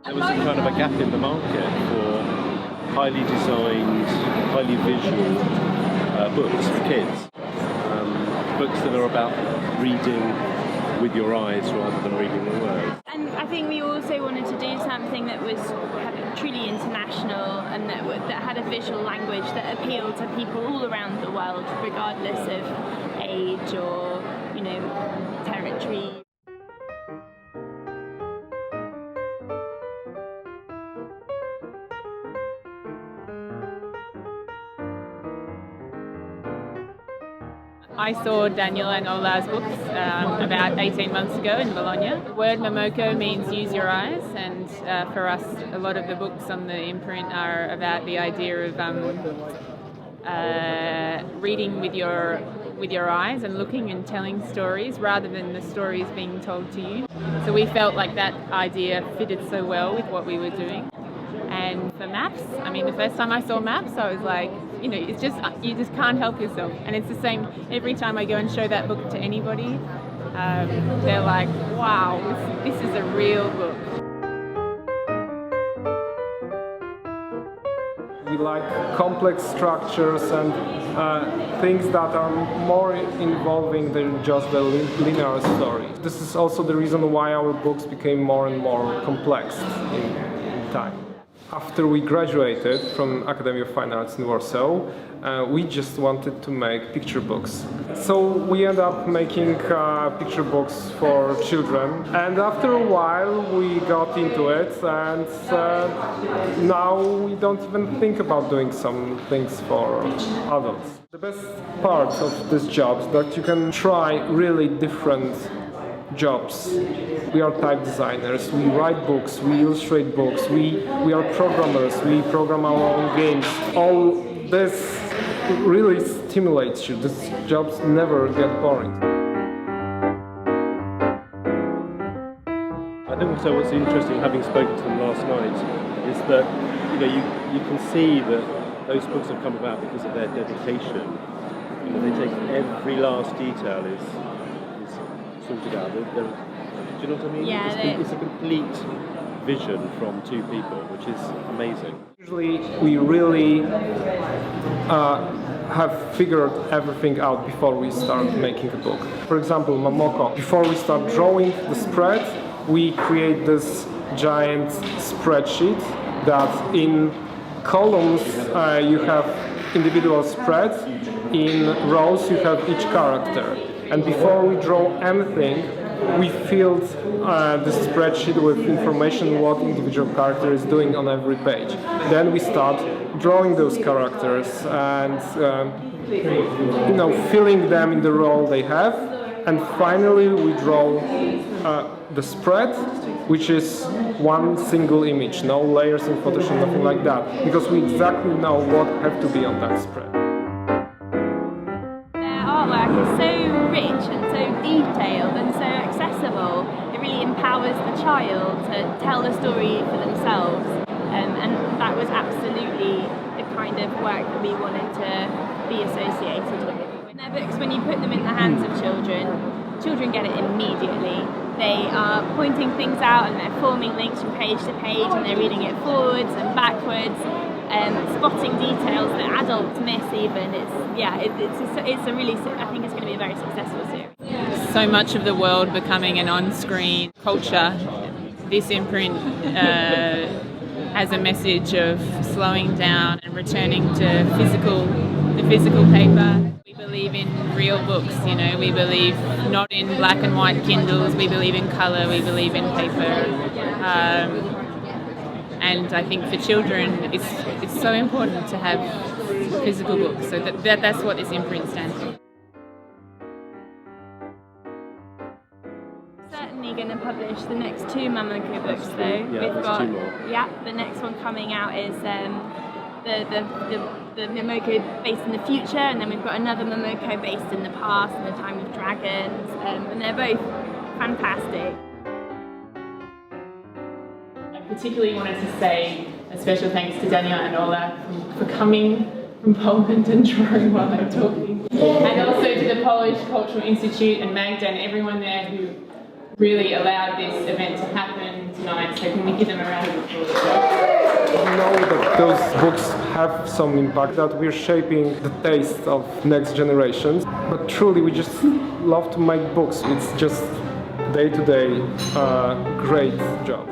There was a kind of a gap in the market for highly designed, highly visual books for kids. Books that are about reading with your eyes rather than reading the words. And I think we also wanted to do something that was truly international and that had a visual language that appealed to people all around the world, regardless of age or, territory. I saw Daniel and Ola's books about 18 months ago in Bologna. The word Mamoko means use your eyes, and for us a lot of the books on the imprint are about the idea of reading with your eyes and looking and telling stories rather than the stories being told to you. So we felt like that idea fitted so well with what we were doing. And for maps, the first time I saw maps, I was like, it's just, you just can't help yourself. And it's the same every time I go and show that book to anybody. They're like, wow, this is a real book. We like complex structures and things that are more involving than just the linear story. This is also the reason why our books became more and more complex in time. After we graduated from Academy of Fine Arts in Warsaw, we just wanted to make picture books. So we ended up making picture books for children, and after a while we got into it, and now we don't even think about doing some things for adults. The best part of this job is that you can try really different jobs. We are type designers, we write books, we illustrate books, we are programmers, we program our own games. All this really stimulates you. These jobs never get boring. I think also what's interesting, having spoken to them last night, is that you can see that those books have come about because of their dedication. They take every last detail is sorted out. Do you know what I mean? Yeah, it's a complete vision from two people, which is amazing. Usually we really have figured everything out before we start making a book. For example, Mamoko, before we start drawing the spread, we create this giant spreadsheet that in columns you have individual spreads, in rows you have each character. And before we draw anything, we filled the spreadsheet with information what individual character is doing on every page. Then we start drawing those characters and filling them in the role they have. And finally we draw the spread, which is one single image, no layers in Photoshop, nothing like that, because we exactly know what have to be on that spread. Artwork is so rich and so detailed and so accessible. It really empowers the child to tell the story for themselves, and that was absolutely the kind of work that we wanted to be associated with. In their books, when you put them in the hands of children get it immediately. They are pointing things out and they're forming links from page to page, and they're reading it forwards and backwards. Spotting details that adults miss even. It's a really, I think it's going to be a very successful series. So much of the world becoming an on-screen culture. This imprint has a message of slowing down and returning to the physical paper. We believe in real books, we believe not in black and white Kindles, we believe in colour, we believe in paper. And I think for children, it's so important to have physical books. So that's what this imprint stands for. Certainly going to publish the next two Mamoko books, though. Yeah, We've got two more. The next one coming out is the Mamoko based in the future, and then we've got another Mamoko based in the past, in the time of dragons, and they're both fantastic. Particularly wanted to say a special thanks to Daniel and Ola for coming from Poland and drawing while I'm talking. And also to the Polish Cultural Institute and Magda and everyone there who really allowed this event to happen, to tonight, so can we give them a round of applause? Know that those books have some impact, that we're shaping the taste of next generations. But truly, we just love to make books. It's just day-to-day great job.